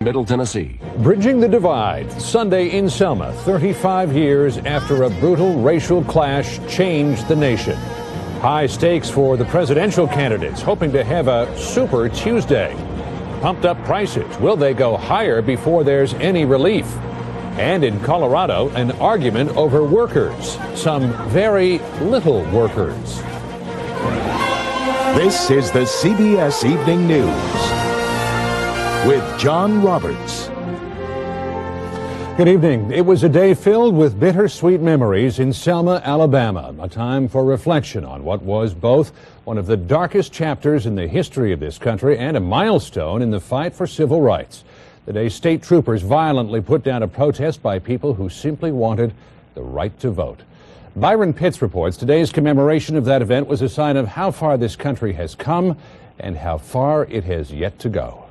Middle Tennessee. Bridging the divide, Sunday in Selma, 35 years after a brutal racial clash changed the nation. High stakes for the presidential candidates, hoping to have a Super Tuesday. Pumped up prices, will they go higher before there's any relief? And in Colorado, an argument over workers, some very little workers. This is the CBS Evening News with John Roberts. Good evening. It was a day filled with bittersweet memories in Selma, Alabama, a time for reflection on what was both one of the darkest chapters in the history of this country and a milestone in the fight for civil rights. The day state troopers violently put down a protest by people who simply wanted the right to vote. Byron Pitts reports today's commemoration of that event was a sign of how far this country has come and how far it has yet to go.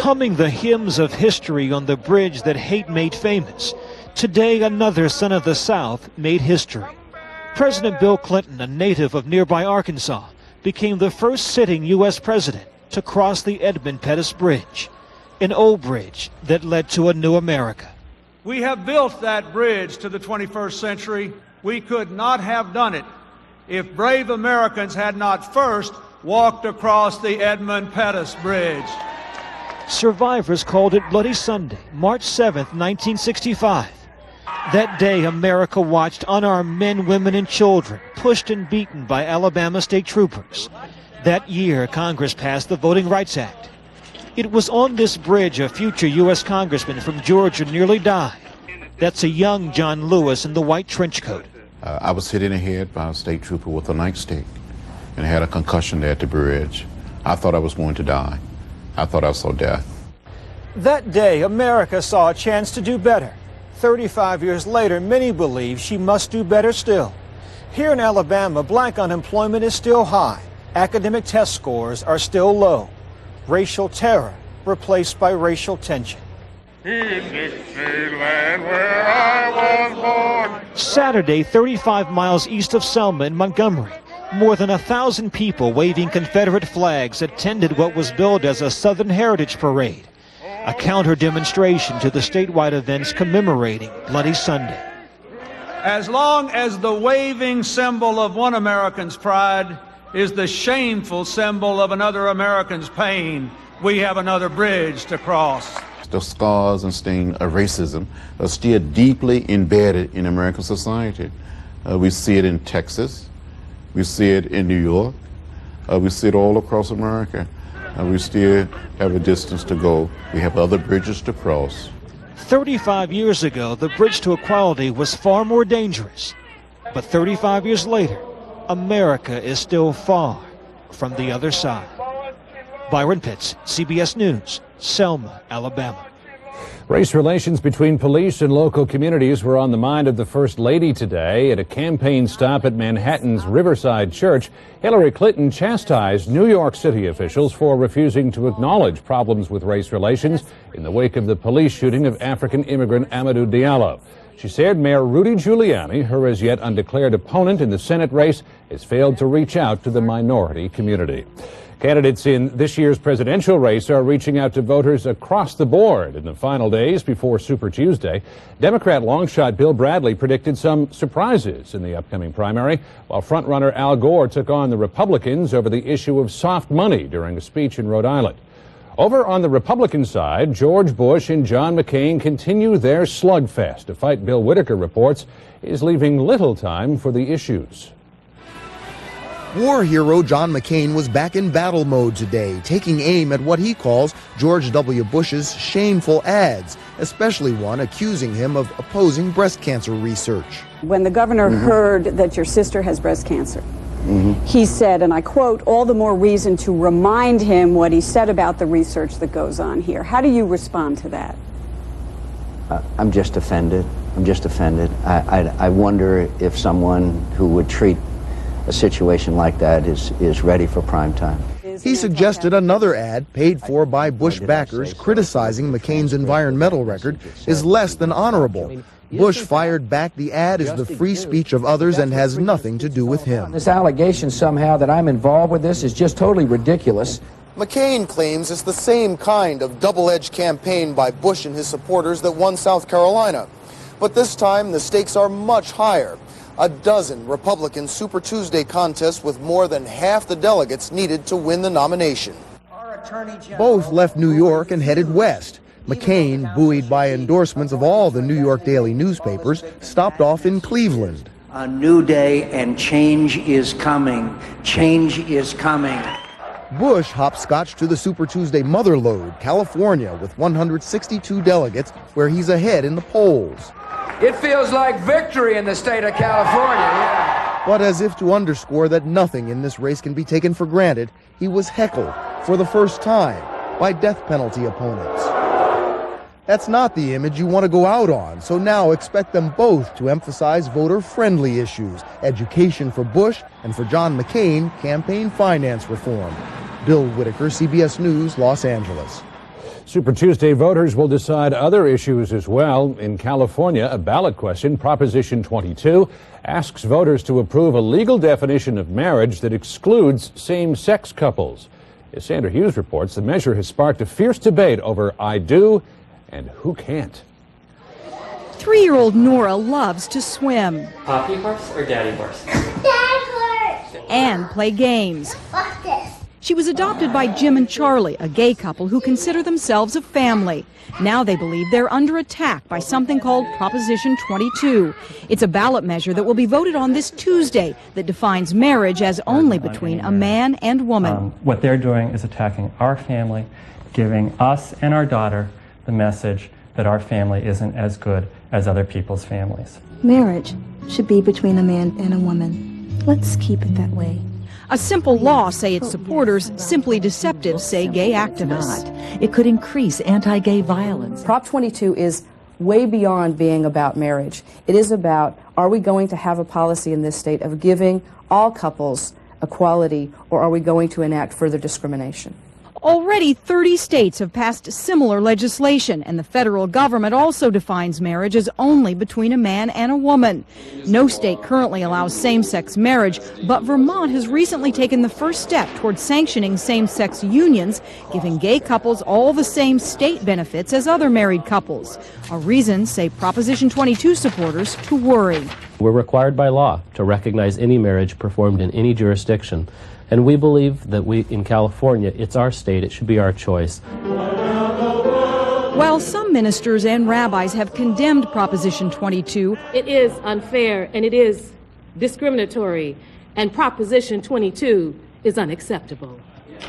Humming the hymns of history on the bridge that hate made famous, today another son of the South made history. President Bill Clinton, a native of nearby Arkansas, became the first sitting U.S. president to cross the Edmund Pettus Bridge, an old bridge that led to a new America. We have built that bridge to the 21st century. We could not have done it if brave Americans had not first walked across the Edmund Pettus Bridge. Survivors called it Bloody Sunday, March 7th, 1965. That day, America watched unarmed men, women, and children pushed and beaten by Alabama state troopers. That year, Congress passed the Voting Rights Act. It was on this bridge a future U.S. congressman from Georgia nearly died. That's a young John Lewis in the white trench coat. I was hit in the head by a state trooper with a nightstick and had a concussion there at the bridge. I thought I was going to die. I thought I saw death. That day, America saw a chance to do better. 35 years later, many believe she must do better still. Here in Alabama, black unemployment is still high. Academic test scores are still low. Racial terror replaced by racial tension. Saturday, 35 miles east of Selma in Montgomery, more than 1,000 people waving Confederate flags attended what was billed as a Southern Heritage Parade, a counter-demonstration to the statewide events commemorating Bloody Sunday. As long as the waving symbol of one American's pride is the shameful symbol of another American's pain, we have another bridge to cross. The scars and stain of racism are still deeply embedded in American society. We see it in Texas. We see it in New York. We see it all across America. We still have a distance to go. We have other bridges to cross. 35 years ago, the bridge to equality was far more dangerous. But 35 years later, America is still far from the other side. Byron Pitts, CBS News, Selma, Alabama. Race relations between police and local communities were on the mind of the First Lady today. At a campaign stop at Manhattan's Riverside Church, Hillary Clinton chastised New York City officials for refusing to acknowledge problems with race relations in the wake of the police shooting of African immigrant Amadou Diallo. She said Mayor Rudy Giuliani, her as yet undeclared opponent in the Senate race, has failed to reach out to the minority community. Candidates in this year's presidential race are reaching out to voters across the board in the final days before Super Tuesday. Democrat longshot Bill Bradley predicted some surprises in the upcoming primary, while frontrunner Al Gore took on the Republicans over the issue of soft money during a speech in Rhode Island. Over on the Republican side, George Bush and John McCain continue their slugfest. A fight Bill Whitaker reports is leaving little time for the issues. War hero John McCain was back in battle mode today, taking aim at what he calls George W. Bush's shameful ads, especially one accusing him of opposing breast cancer research. When the governor heard that your sister has breast cancer, he said, and I quote, "all the more reason to remind him what he said about the research that goes on here." How do you respond to that? I'm just offended. I wonder if someone who would treat a situation like that is ready for prime time. He suggested another ad paid for by Bush backers criticizing McCain's environmental record is less than honorable. Bush fired back the ad is the free speech of others and has nothing to do with him. This allegation somehow that I'm involved with this is just totally ridiculous. McCain claims it's the same kind of double-edged campaign by Bush and his supporters that won South Carolina. But this time, the stakes are much higher. A dozen Republican Super Tuesday contests with more than half the delegates needed to win the nomination. Both left New York and headed west. McCain, buoyed by endorsements of all the New York daily newspapers, stopped off in Cleveland. A new day and change is coming. Change is coming. Bush hopscotched to the Super Tuesday motherlode, California, with 162 delegates, where he's ahead in the polls. It feels like victory in the state of California. Yeah. But as if to underscore that nothing in this race can be taken for granted, he was heckled for the first time by death penalty opponents. That's not the image you want to go out on, so now expect them both to emphasize voter-friendly issues, education for Bush, and for John McCain, campaign finance reform. Bill Whitaker, CBS News, Los Angeles. Super Tuesday voters will decide other issues as well. In California, a ballot question, Proposition 22, asks voters to approve a legal definition of marriage that excludes same-sex couples. As Sandra Hughes reports, the measure has sparked a fierce debate over I do and who can't. 3-year-old Nora loves to swim. Poppy horse or daddy horse? Dad horse. And play games. What's this? She was adopted by Jim and Charlie, a gay couple who consider themselves a family. Now they believe they're under attack by something called Proposition 22. It's a ballot measure that will be voted on this Tuesday that defines marriage as only between a man and woman. What they're doing is attacking our family, giving us and our daughter the message that our family isn't as good as other people's families. Marriage should be between a man and a woman. Let's keep it that way. A simple law, say its supporters, simply deceptive, say gay activists. It could increase anti-gay violence. Prop 22 is way beyond being about marriage. It is about, are we going to have a policy in this state of giving all couples equality, or are we going to enact further discrimination? Already 30 states have passed similar legislation, and the federal government also defines marriage as only between a man and a woman. No state currently allows same-sex marriage, but Vermont has recently taken the first step toward sanctioning same-sex unions, giving gay couples all the same state benefits as other married couples. A reason, say Proposition 22 supporters, to worry. We're required by law to recognize any marriage performed in any jurisdiction. And we believe that in California, it's our state, it should be our choice. While some ministers and rabbis have condemned Proposition 22, it is unfair and it is discriminatory, and Proposition 22 is unacceptable.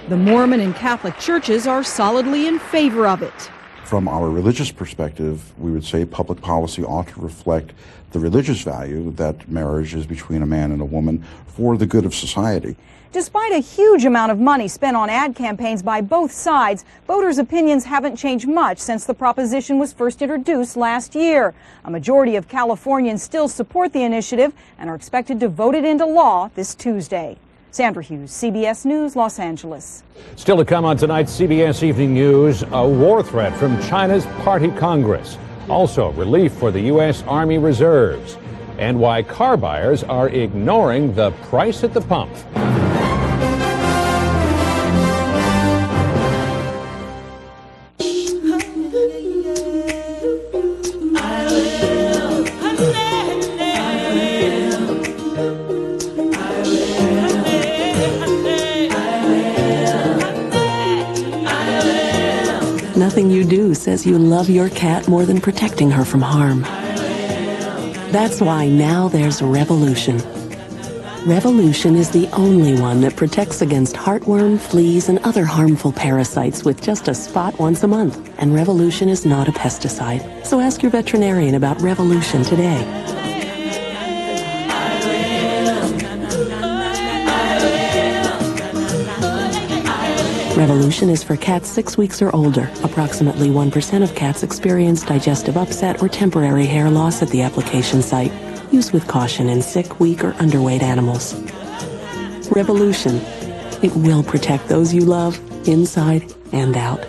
The Mormon and Catholic churches are solidly in favor of it. From our religious perspective, we would say public policy ought to reflect the religious value that marriage is between a man and a woman for the good of society. Despite a huge amount of money spent on ad campaigns by both sides, voters' opinions haven't changed much since the proposition was first introduced last year. A majority of Californians still support the initiative and are expected to vote it into law this Tuesday. Sandra Hughes, CBS News, Los Angeles. Still to come on tonight's CBS Evening News, a war threat from China's Party Congress. Also, relief for the U.S. Army Reserves. And why car buyers are ignoring the price at the pump. Nothing you do says you love your cat more than protecting her from harm. That's why now there's Revolution. Revolution is the only one that protects against heartworm, fleas, and other harmful parasites with just a spot once a month. And Revolution is not a pesticide. So ask your veterinarian about Revolution today. Revolution is for cats 6 weeks or older. Approximately 1% of cats experience digestive upset or temporary hair loss at the application site. Use with caution in sick, weak, or underweight animals. Revolution. It will protect those you love, inside and out.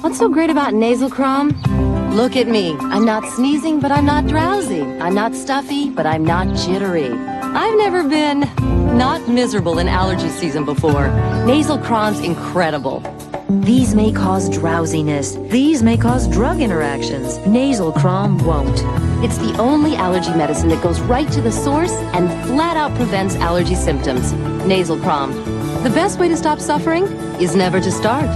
What's so great about nasal chrome? Look at me. I'm not sneezing, but I'm not drowsy. I'm not stuffy, but I'm not jittery. I've never been not miserable in allergy season before. Nasal Crom's incredible. These may cause drowsiness. These may cause drug interactions. Nasal Crom won't. It's the only allergy medicine that goes right to the source and flat out prevents allergy symptoms. Nasal Crom. The best way to stop suffering is never to start.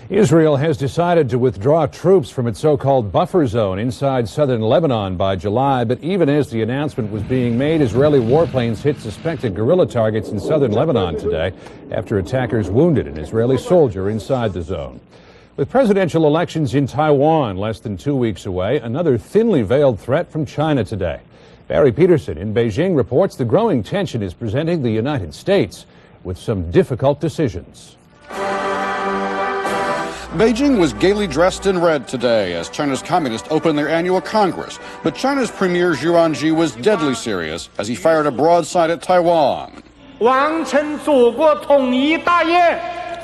Israel has decided to withdraw troops from its so-called buffer zone inside southern Lebanon by July, but even as the announcement was being made, Israeli warplanes hit suspected guerrilla targets in southern Lebanon today after attackers wounded an Israeli soldier inside the zone. With presidential elections in Taiwan less than 2 weeks away, another thinly veiled threat from China today. Barry Peterson in Beijing reports the growing tension is presenting the United States with some difficult decisions. Beijing was gaily dressed in red today as China's communists opened their annual Congress. But China's Premier Zhu Rongji was deadly serious as he fired a broadside at Taiwan.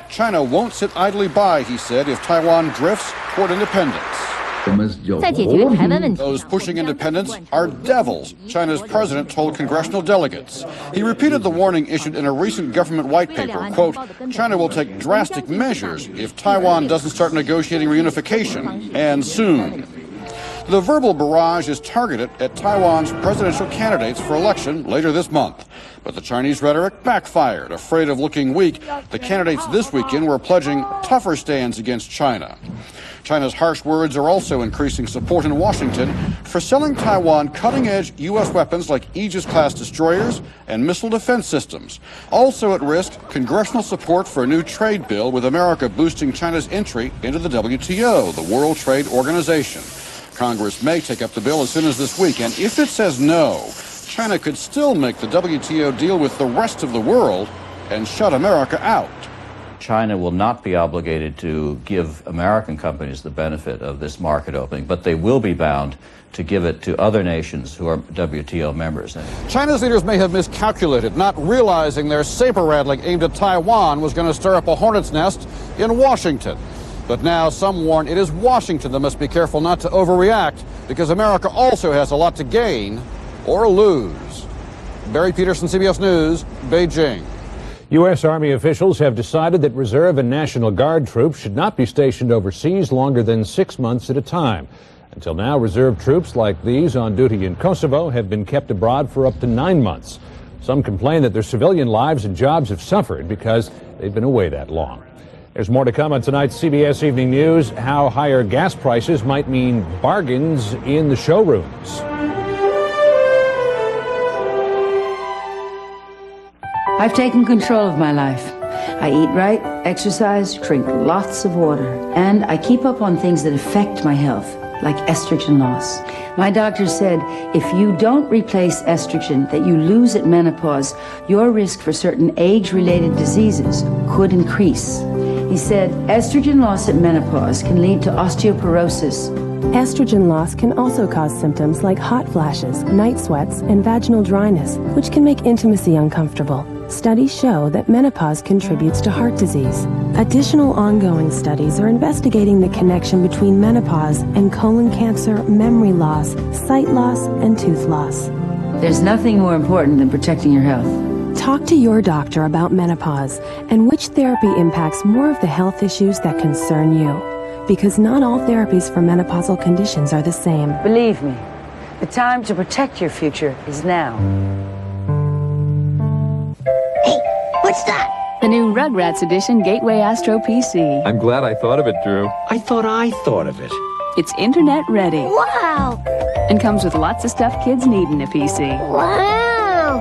China won't sit idly by, he said, if Taiwan drifts toward independence. Those pushing independence are devils, China's president told congressional delegates. He repeated the warning issued in a recent government white paper, quote, China will take drastic measures if Taiwan doesn't start negotiating reunification, and soon. The verbal barrage is targeted at Taiwan's presidential candidates for election later this month. But the Chinese rhetoric backfired. Afraid of looking weak, the candidates this weekend were pledging tougher stands against China. China's harsh words are also increasing support in Washington for selling Taiwan cutting-edge U.S. weapons like Aegis-class destroyers and missile defense systems. Also at risk, congressional support for a new trade bill with America boosting China's entry into the WTO, the World Trade Organization. Congress may take up the bill as soon as this week, and if it says no, China could still make the WTO deal with the rest of the world and shut America out. China will not be obligated to give American companies the benefit of this market opening, but they will be bound to give it to other nations who are WTO members. China's leaders may have miscalculated, not realizing their saber rattling aimed at Taiwan was going to stir up a hornet's nest in Washington. But now some warn it is Washington that must be careful not to overreact, because America also has a lot to gain or lose. Barry Peterson, CBS News, Beijing. U.S. Army officials have decided that Reserve and National Guard troops should not be stationed overseas longer than 6 months at a time. Until now, reserve troops like these on duty in Kosovo have been kept abroad for up to 9 months. Some complain that their civilian lives and jobs have suffered because they've been away that long. There's more to come on tonight's CBS Evening News, how higher gas prices might mean bargains in the showrooms. I've taken control of my life. I eat right, exercise, drink lots of water, and I keep up on things that affect my health, like estrogen loss. My doctor said if you don't replace estrogen that you lose at menopause, your risk for certain age-related diseases could increase. He said estrogen loss at menopause can lead to osteoporosis. Estrogen loss can also cause symptoms like hot flashes, night sweats, and vaginal dryness, which can make intimacy uncomfortable. Studies show that menopause contributes to heart disease. Additional ongoing studies are investigating the connection between menopause and colon cancer, memory loss, sight loss, and tooth loss. There's nothing more important than protecting your health. Talk to your doctor about menopause and which therapy impacts more of the health issues that concern you. Because not all therapies for menopausal conditions are the same. Believe me, the time to protect your future is now. Hey, what's that? The new Rugrats edition Gateway Astro PC. I'm glad I thought of it, Drew. I thought of it. It's internet ready. Wow! And comes with lots of stuff kids need in a PC. Wow!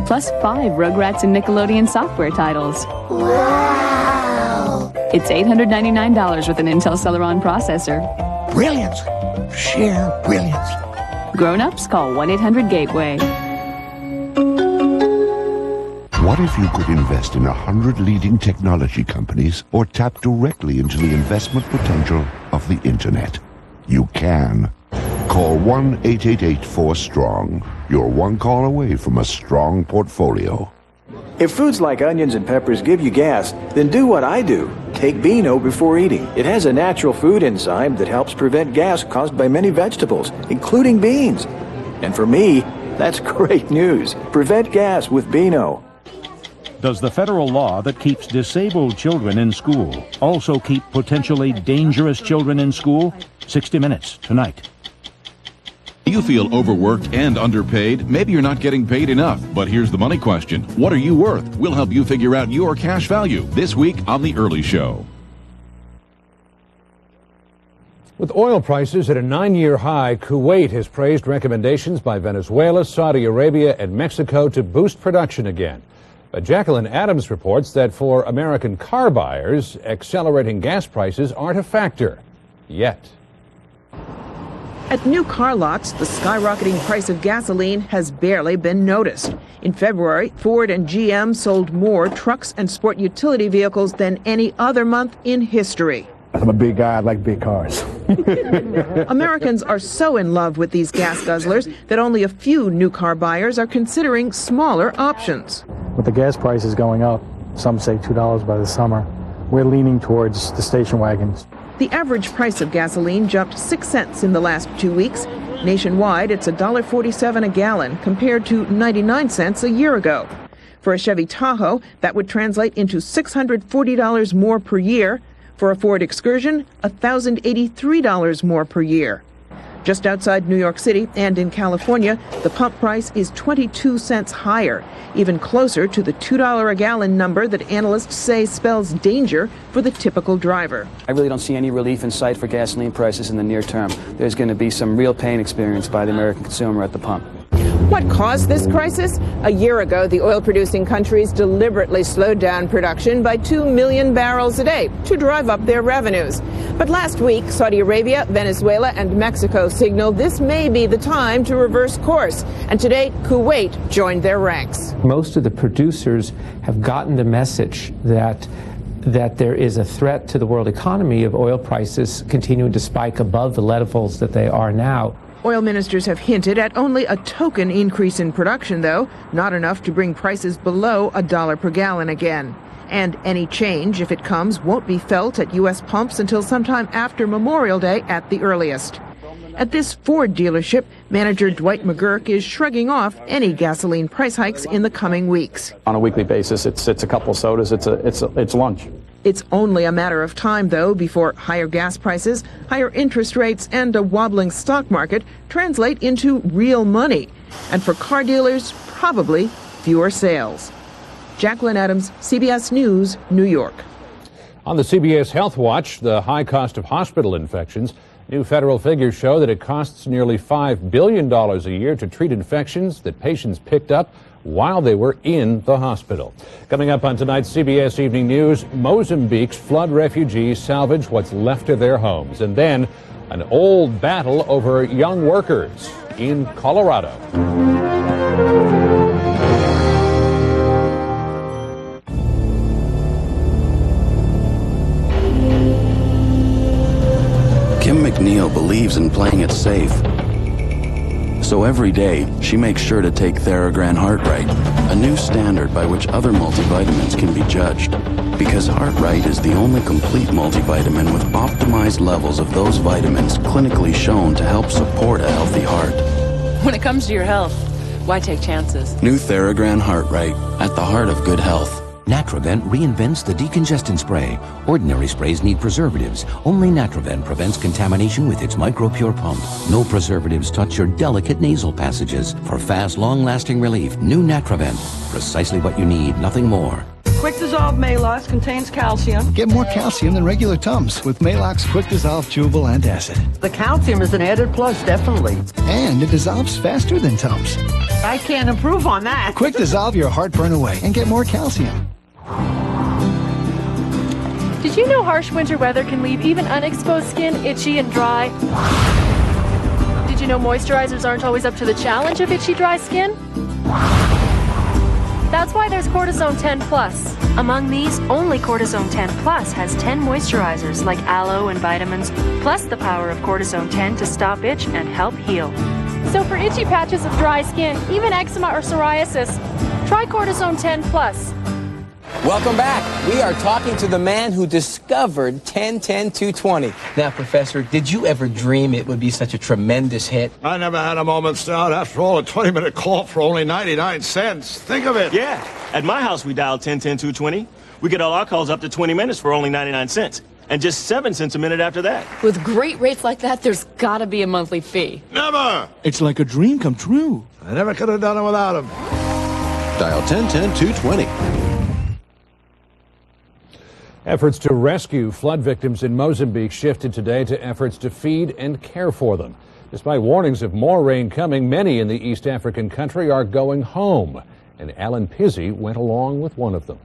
Plus 5 Rugrats and Nickelodeon software titles. Wow! It's $899 with an Intel Celeron processor. Brilliance. Sheer brilliance. Grown-ups, call 1-800-GATEWAY. What if you could invest in 100 leading technology companies or tap directly into the investment potential of the Internet? You can. Call 1-888-4STRONG. You're one call away from a strong portfolio. If foods like onions and peppers give you gas, then do what I do. Take Beano before eating. It has a natural food enzyme that helps prevent gas caused by many vegetables, including beans. And for me, That's great news. Prevent gas with Beano. Does the federal law that keeps disabled children in school also keep potentially dangerous children in school? 60 Minutes tonight. You feel overworked and underpaid? Maybe you're not getting paid enough. But here's the money question. What are you worth? We'll help you figure out your cash value this week on The Early Show. With oil prices at a 9-year high, Kuwait has praised recommendations by Venezuela, Saudi Arabia, and Mexico to boost production again. But Jacqueline Adams reports that for American car buyers, accelerating gas prices aren't a factor yet. At new car lots, the skyrocketing price of gasoline has barely been noticed. In February, Ford and GM sold more trucks and sport utility vehicles than any other month in history. I'm a big guy. I like big cars. Americans are so in love with these gas guzzlers that only a few new car buyers are considering smaller options. With the gas prices going up, some say $2 by the summer, we're leaning towards the station wagons. The average price of gasoline jumped 6 cents in the last 2 weeks. Nationwide, it's $1.47 a gallon compared to 99 cents a year ago. For a Chevy Tahoe, that would translate into $640 more per year. For a Ford Excursion, $1,083 more per year. Just outside New York City and in California, the pump price is 22 cents higher, even closer to the $2 a gallon number that analysts say spells danger for the typical driver. I really don't see any relief in sight for gasoline prices in the near term. There's going to be some real pain experienced by the American consumer at the pump. What caused this crisis? A year ago, the oil-producing countries deliberately slowed down production by 2 million barrels a day to drive up their revenues. But last week, Saudi Arabia, Venezuela, and Mexico signaled this may be the time to reverse course. And today, Kuwait joined their ranks. Most of the producers have gotten the message that there is a threat to the world economy of oil prices continuing to spike above the levels that they are now. Oil ministers have hinted at only a token increase in production, though, not enough to bring prices below $1 per gallon again. And any change, if it comes, won't be felt at U.S. pumps until sometime after Memorial Day at the earliest. At this Ford dealership, manager Dwight McGurk is shrugging off any gasoline price hikes in the coming weeks. On a weekly basis, it's a couple of sodas, it's lunch. It's only a matter of time, though, before higher gas prices, higher interest rates, and a wobbling stock market translate into real money. And for car dealers, probably fewer sales. Jacqueline Adams, CBS News, New York. On the CBS Health Watch, the high cost of hospital infections. New federal figures show that it costs nearly $5 billion a year to treat infections that patients picked up while they were in the hospital. Coming up on tonight's CBS Evening News, Mozambique's flood refugees salvage what's left of their homes. And then an old battle over young workers in Colorado. Kim McNeil believes in playing it safe. So every day, she makes sure to take Theragram Heartright, a new standard by which other multivitamins can be judged. Because Heartright is the only complete multivitamin with optimized levels of those vitamins clinically shown to help support a healthy heart. When it comes to your health, why take chances? New Theragram Heartright, at the heart of good health. Natravent reinvents the decongestant spray. Ordinary sprays need preservatives. Only Natravent prevents contamination with its micro-pure pump. No preservatives touch your delicate nasal passages. For fast, long-lasting relief, new Natravent. Precisely what you need, nothing more. Quick Dissolve Maalox contains calcium. Get more calcium than regular Tums with Maalox Quick Dissolve Chewable Antacid. The calcium is an added plus, definitely. And it dissolves faster than Tums. I can't improve on that. Quick Dissolve your heartburn away and get more calcium. Did you know harsh winter weather can leave even unexposed skin itchy and dry? Did you know moisturizers aren't always up to the challenge of itchy, dry skin? That's why there's Cortisone 10 Plus. Among these, only Cortisone 10 Plus has 10 moisturizers like aloe and vitamins, plus the power of Cortisone 10 to stop itch and help heal. So for itchy patches of dry skin, even eczema or psoriasis, try Cortisone 10 Plus. Welcome back. We are talking to the man who discovered 10-10-220. Now, Professor, did you ever dream it would be such a tremendous hit? I never had a moment's doubt. After all, a 20-minute call for only 99 cents. Think of it. Yeah. At my house, we dialed 10-10-220. We get all our calls up to 20 minutes for only 99 cents. And just 7 cents a minute after that. With great rates like that, there's gotta be a monthly fee. Never! It's like a dream come true. I never could have done it without him. Dial 10-10-220. Efforts to rescue flood victims in Mozambique shifted today to efforts to feed and care for them. Despite warnings of more rain coming, many in the East African country are going home. And Alan Pizzi went along with one of them.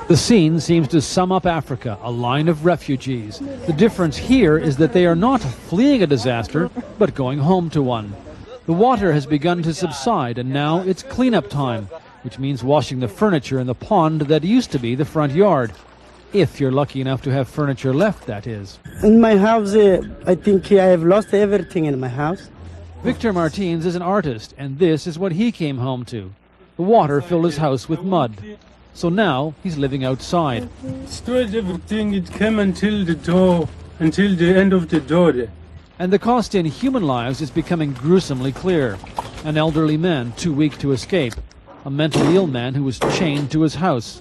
The scene seems to sum up Africa, a line of refugees. The difference here is that they are not fleeing a disaster, but going home to one. The water has begun to subside, and now it's cleanup time, which means washing the furniture in the pond that used to be the front yard. If you're lucky enough to have furniture left, that is. In my house, I think I have lost everything in my house. Victor Martins is an artist, and this is what he came home to. The water filled his house with mud. So now he's living outside. Destroyed everything. It came until the door, until the end of the door there. And the cost in human lives is becoming gruesomely clear. An elderly man too weak to escape. A mentally ill man who was chained to his house.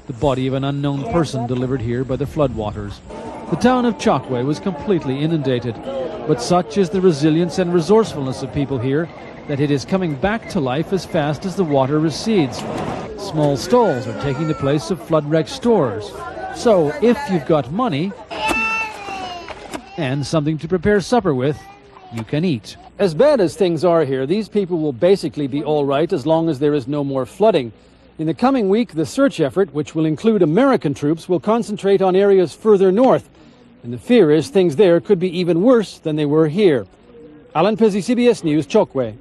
The body of an unknown person delivered here by the floodwaters. The town of Chokwe was completely inundated. But such is the resilience and resourcefulness of people here that it is coming back to life as fast as the water recedes. Small stalls are taking the place of flood-wrecked stores. So if you've got money and something to prepare supper with, you can eat. As bad as things are here, these people will basically be all right as long as there is no more flooding. In the coming week, the search effort, which will include American troops, will concentrate on areas further north. And the fear is things there could be even worse than they were here. Alan Pizzi, CBS News, Chokwe.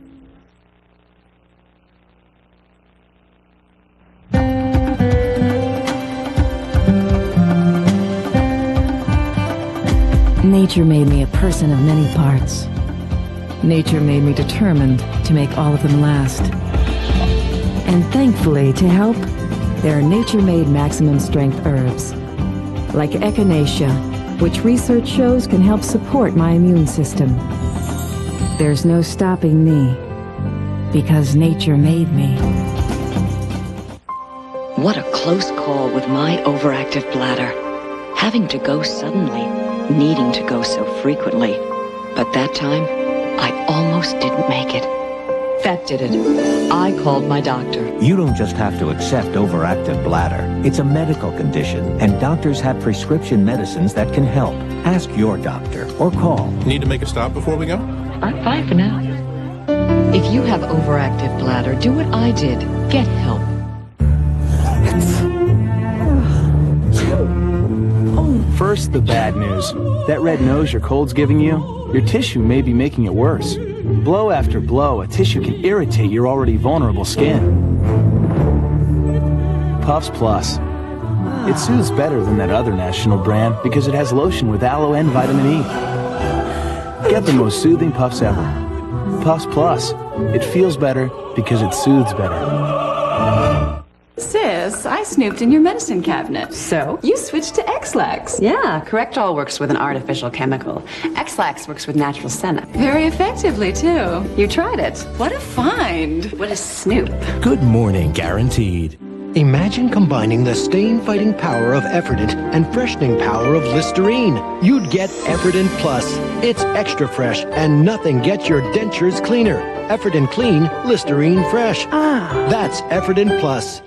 Nature made me a person of many parts. Nature made me determined to make all of them last. And thankfully, to help, there are nature-made maximum strength herbs, like echinacea, which research shows can help support my immune system. There's no stopping me, because nature made me. What a close call with my overactive bladder. Having to go suddenly, needing to go so frequently. But that time, I almost didn't make it. That did it. I called my doctor. You don't just have to accept overactive bladder. It's a medical condition, and doctors have prescription medicines that can help. Ask your doctor or call. Need to make a stop before we go? I'm fine for now. If you have overactive bladder, do what I did. Get help. First, the bad news. That red nose your cold's giving you, your tissue may be making it worse. Blow after blow, a tissue can irritate your already vulnerable skin. Puffs Plus. It soothes better than that other national brand because it has lotion with aloe and vitamin E. Get the most soothing puffs ever. Puffs Plus. It feels better because it soothes better. Sis, I snooped in your medicine cabinet. So? You switched to X-Lax. Yeah, Correctol works with an artificial chemical. X-Lax works with natural senna. Very effectively, too. You tried it. What a find. What a snoop. Good morning, guaranteed. Imagine combining the stain-fighting power of Efferdent and freshening power of Listerine. You'd get Efferdent Plus. It's extra fresh, and nothing gets your dentures cleaner. Efferdent Clean, Listerine Fresh. That's Efferdent Plus.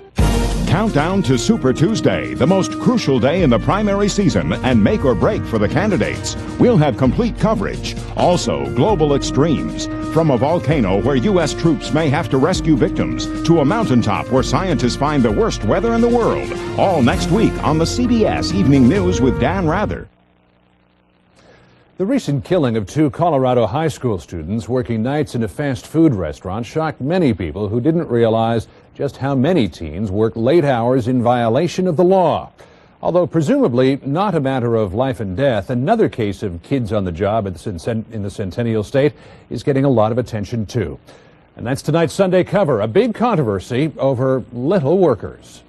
Countdown to Super Tuesday, the most crucial day in the primary season and make or break for the candidates. We'll have complete coverage. Also, global extremes. From a volcano where U.S. troops may have to rescue victims to a mountaintop where scientists find the worst weather in the world. All next week on the CBS Evening News with Dan Rather. The recent killing of 2 Colorado high school students working nights in a fast food restaurant shocked many people who didn't realize just how many teens work late hours in violation of the law. Although presumably not a matter of life and death, another case of kids on the job in the Centennial State is getting a lot of attention too. And that's tonight's Sunday Cover, a big controversy over little workers.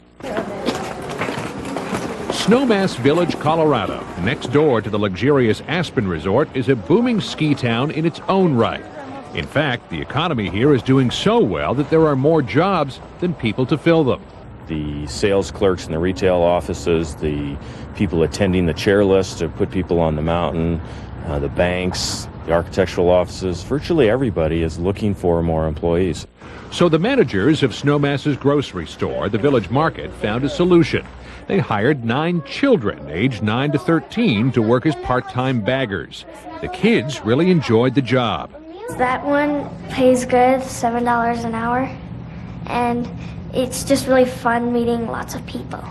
Snowmass Village, Colorado, next door to the luxurious Aspen Resort, is a booming ski town in its own right. In fact, the economy here is doing so well that there are more jobs than people to fill them. The sales clerks in the retail offices, the people attending the chair list to put people on the mountain, the banks, the architectural offices, virtually everybody is looking for more employees. So the managers of Snowmass's grocery store, the Village Market, found a solution. They hired 9 children, aged 9 to 13, to work as part-time baggers. The kids really enjoyed the job. That one pays good, $7 an hour, and it's just really fun meeting lots of people.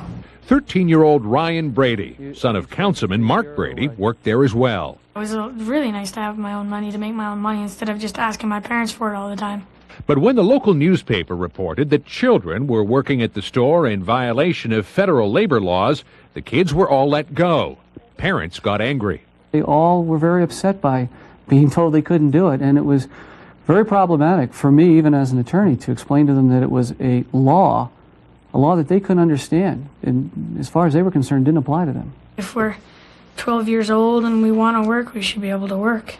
13-year-old Ryan Brady, son of Councilman Mark Brady, worked there as well. It was really nice to have my own money, to make my own money, instead of just asking my parents for it all the time. But when the local newspaper reported that children were working at the store in violation of federal labor laws, the kids were all let go. Parents got angry. They all were very upset by being told they couldn't do it, and it was very problematic for me, even as an attorney, to explain to them that it was a law that they couldn't understand, and as far as they were concerned, didn't apply to them. If we're 12 years old and we want to work, we should be able to work.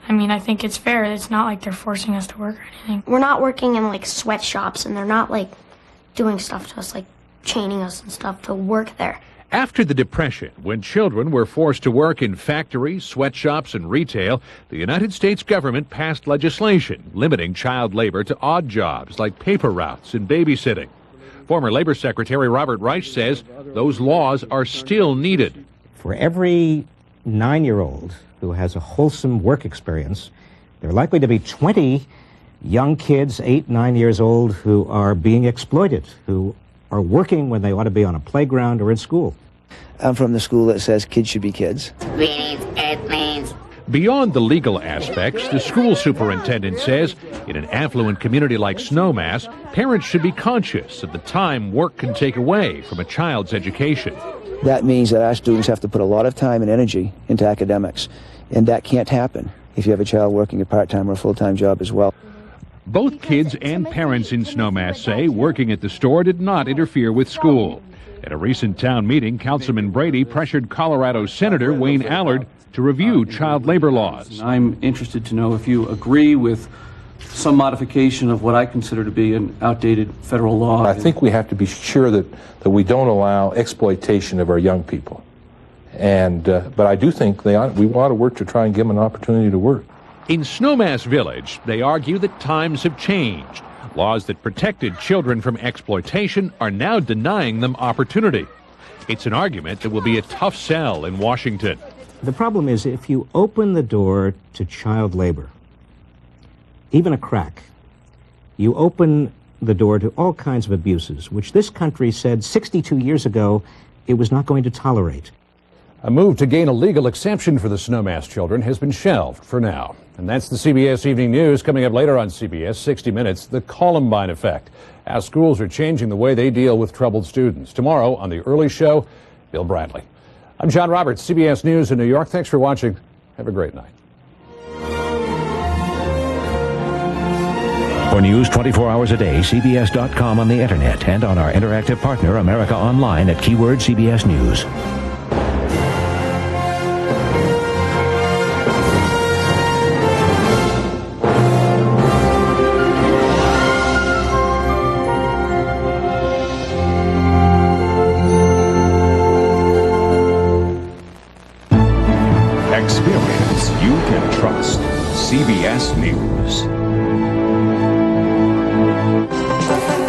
I mean, I think it's fair. It's not like they're forcing us to work or anything. We're not working in like sweatshops, and they're not like doing stuff to us, like chaining us and stuff to work there. After the Depression, when children were forced to work in factories, sweatshops, and retail, the United States government passed legislation limiting child labor to odd jobs like paper routes and babysitting. Former Labor Secretary Robert Reich says those laws are still needed. For every 9-year-old who has a wholesome work experience, there are likely to be 20 young kids, 8, 9 years old, who are being exploited, who are working when they ought to be on a playground or in school. I'm from the school that says kids should be kids. Beyond the legal aspects, the school superintendent says in an affluent community like Snowmass, parents should be conscious of the time work can take away from a child's education. That means that our students have to put a lot of time and energy into academics, and that can't happen if you have a child working a part-time or a full-time job as well. Both kids and parents in Snowmass say working at the store did not interfere with school. At a recent town meeting, Councilman Brady pressured Colorado Senator Wayne Allard to review child labor laws. I'm interested to know if you agree with some modification of what I consider to be an outdated federal law. I think we have to be sure that we don't allow exploitation of our young people. But I do think we ought to work to try and give them an opportunity to work. In Snowmass Village, they argue that times have changed. Laws that protected children from exploitation are now denying them opportunity. It's an argument that will be a tough sell in Washington. The problem is if you open the door to child labor, even a crack, you open the door to all kinds of abuses, which this country said 62 years ago it was not going to tolerate. A move to gain a legal exception for the Snowmass children has been shelved for now. And that's the CBS Evening News. Coming up later on CBS 60 Minutes, the Columbine effect. How schools are changing the way they deal with troubled students. Tomorrow on The Early Show, Bill Bradley. I'm John Roberts, CBS News in New York. Thanks for watching. Have a great night. For news 24 hours a day, CBS.com on the internet and on our interactive partner, America Online, at keyword CBS News. Experience you can trust. CBS News.